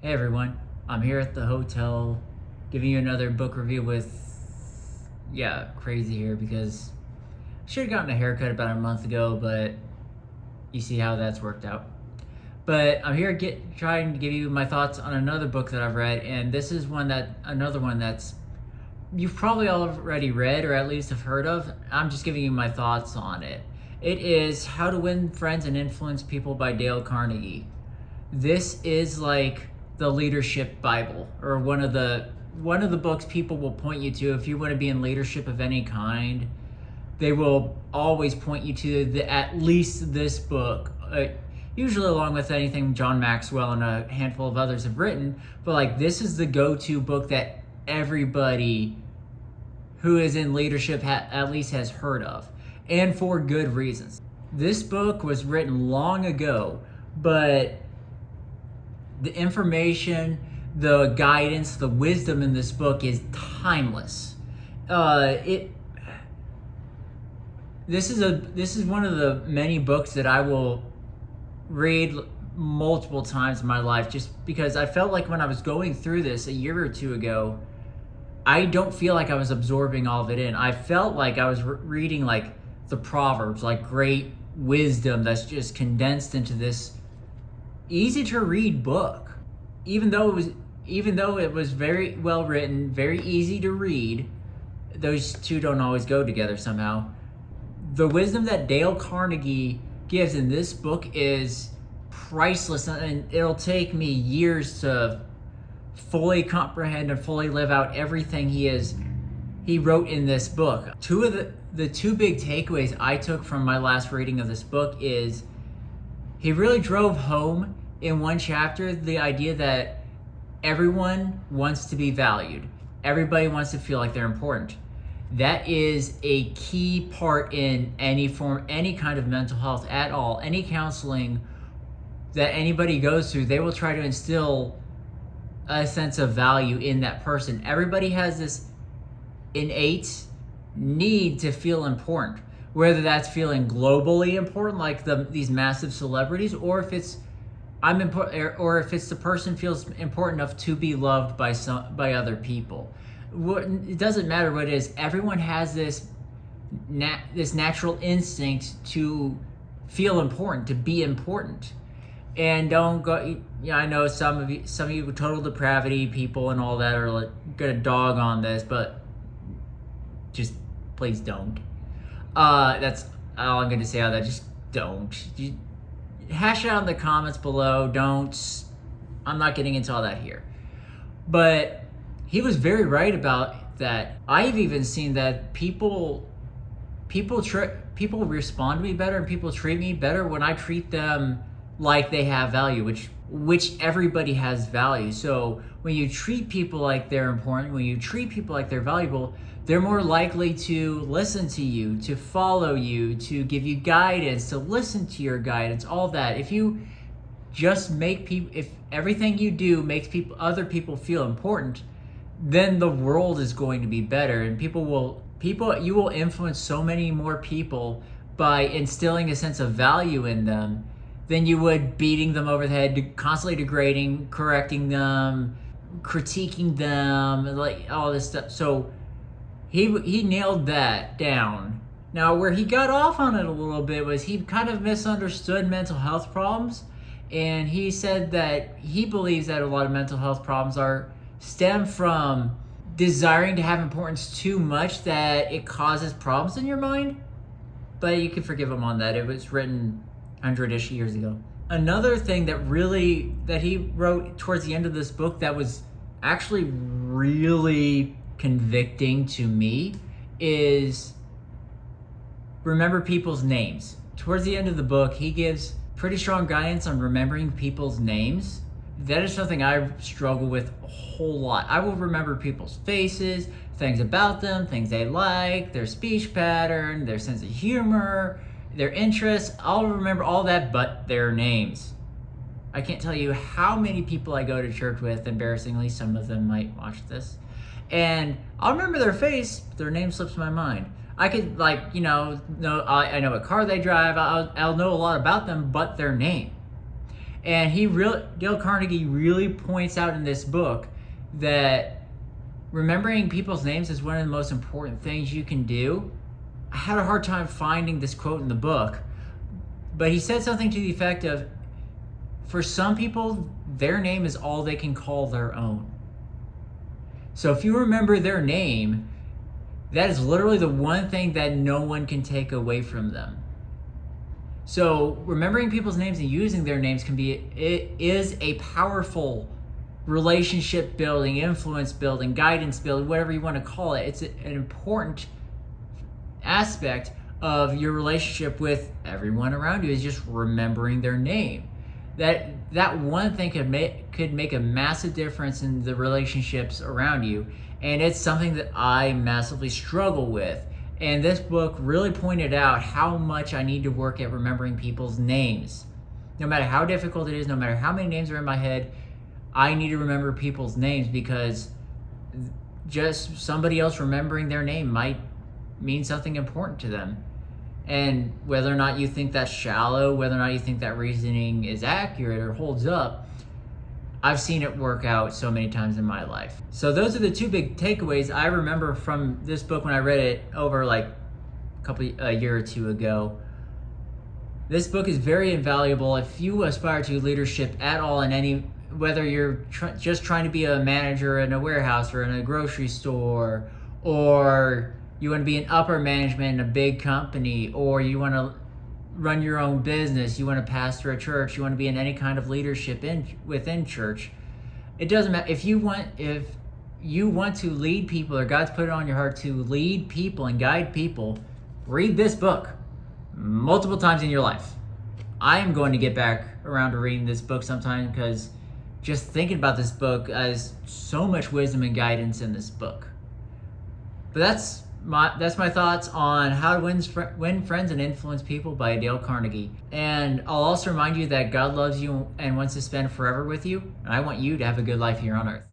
Hey everyone, I'm here at the hotel giving you another book review with, crazy here because I should have gotten a haircut about a month ago, but you see how that's worked out. But I'm here trying to give you my thoughts on another book that I've read, and this is another one that's you've probably already read or at least have heard of. I'm just giving you my thoughts on it. It is How to Win Friends and Influence People by Dale Carnegie. This is like the leadership Bible, or one of the books people will point you to if you want to be in leadership of any kind. They will always point you to at least this book, usually along with anything John Maxwell and a handful of others have written. But like, this is the go-to book that everybody who is in leadership at least has heard of, and for good reasons. This book was written long ago, but the information, the guidance, the wisdom in this book is timeless. This is one of the many books that I will read multiple times in my life, just because I felt like when I was going through this a year or two ago, I don't feel like I was absorbing all of it in. I felt like I was reading like the Proverbs, like great wisdom that's just condensed into this easy to read book. Even though it was very well written, very easy to read, those two don't always go together somehow. The wisdom that Dale Carnegie gives in this book is priceless, and it'll take me years to fully comprehend and fully live out everything he wrote in this book. Two of the two big takeaways I took from my last reading of this book is he really drove home in one chapter the idea that everyone wants to be valued. Everybody wants to feel like they're important. That is a key part in any kind of mental health at all. Any counseling that anybody goes through, they will try to instill a sense of value in that person. Everybody has this innate need to feel important, whether that's feeling globally important, like these massive celebrities, or if it's I'm important, or if it's the person feels important enough to be loved by other people. It doesn't matter what it is. Everyone has this natural instinct to feel important, to be important. And don't go. I know some of you total depravity people and all that are like gonna dog on this, but just please don't. That's all I'm gonna say on that. Just don't. Hash it out in the comments below. I'm not getting into all that here. But he was very right about that. I've even seen that people respond to me better, and people treat me better when I treat them like they have value, which everybody has value. So when you treat people like they're important, when you treat people like they're valuable, they're more likely to listen to you, to follow you, to give you guidance, to listen to your guidance, all that. If you just if everything you do makes other people feel important, then the world is going to be better, and you will influence so many more people by instilling a sense of value in them than you would beating them over the head, constantly degrading, correcting them, critiquing them, like all this stuff. So he nailed that down. Now, where he got off on it a little bit was he kind of misunderstood mental health problems, and he said that he believes that a lot of mental health problems stem from desiring to have importance too much, that it causes problems in your mind. But you can forgive him on that. It was written 100-ish years ago. Another thing that he wrote towards the end of this book that was actually really convicting to me is remember people's names. Towards the end of the book, he gives pretty strong guidance on remembering people's names. That is something I struggle with a whole lot. I will remember people's faces, things about them, things they like, their speech pattern, their sense of humor, their interests. I'll remember all that but their names. I can't tell you how many people I go to church with, embarrassingly, some of them might watch this, and I'll remember their face, their name slips my mind. I could I know what car they drive, I'll know a lot about them but their name. And Dale Carnegie really points out in this book that remembering people's names is one of the most important things you can do. I had a hard time finding this quote in the book, but he said something to the effect of, for some people, their name is all they can call their own. So if you remember their name, that is literally the one thing that no one can take away from them. So remembering people's names and using their names it is a powerful relationship building, influence building, guidance building, whatever you want to call it. It's an important aspect of your relationship with everyone around you, is just remembering their name. That one thing could make a massive difference in the relationships around you, and it's something that I massively struggle with. And this book really pointed out how much I need to work at remembering people's names. No matter how difficult it is, no matter how many names are in my head, I need to remember people's names, because just somebody else remembering their name might mean something important to them. And whether or not you think that's shallow, whether or not you think that reasoning is accurate or holds up, I've seen it work out so many times in my life. So those are the two big takeaways I remember from this book when I read it over like a year or two ago. This book is very invaluable if you aspire to leadership at all, whether you're just trying to be a manager in a warehouse or in a grocery store, or you want to be in upper management in a big company, or you want to run your own business, you want to pastor a church, you want to be in any kind of leadership within church. It doesn't matter. If you want to lead people, or God's put it on your heart to lead people and guide people, read this book multiple times in your life. I am going to get back around to reading this book sometime, because just thinking about this book, there's so much wisdom and guidance in this book. But that's my thoughts on How to Win Friends and Influence People by Dale Carnegie. And I'll also remind you that God loves you and wants to spend forever with you. And I want you to have a good life here on earth.